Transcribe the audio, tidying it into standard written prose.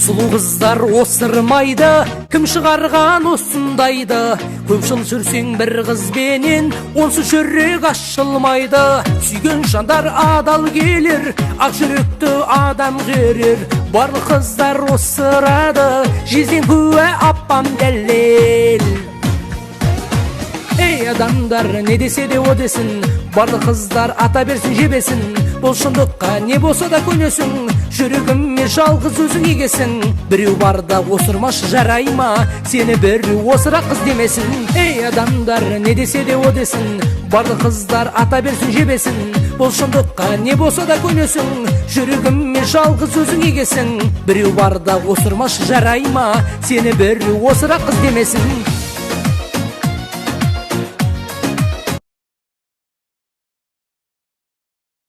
Сұлу қыздар осырмайды, кім шығарған осындайды. Көп жыл жүрсең бір қызбенен, онсыз жүрек ашылмайды. Сүйген жандар адал келер, ақ жүректі адам керер. Барлық қыздар осырады, жезден куә апам дәлел. Ей адамдар, не десе де о десін, барлық қыздар ата берсін жебесін. Бұл шындыққа не болса да көнесің, жүрегіме жалғыз өзің егесің. Біреу барда осырмашы жарай ма, сені біреу осыра қыз демесін. Ей адамдар, не десе де о десін, барлық қыздар ата берсін жебесін. Бұл шындыққа не болса да көнесің, жүрегіме жалғыз өзің егесің. Біреу барда осырмашы жарай ма, сені біреу осыра қыз демесін.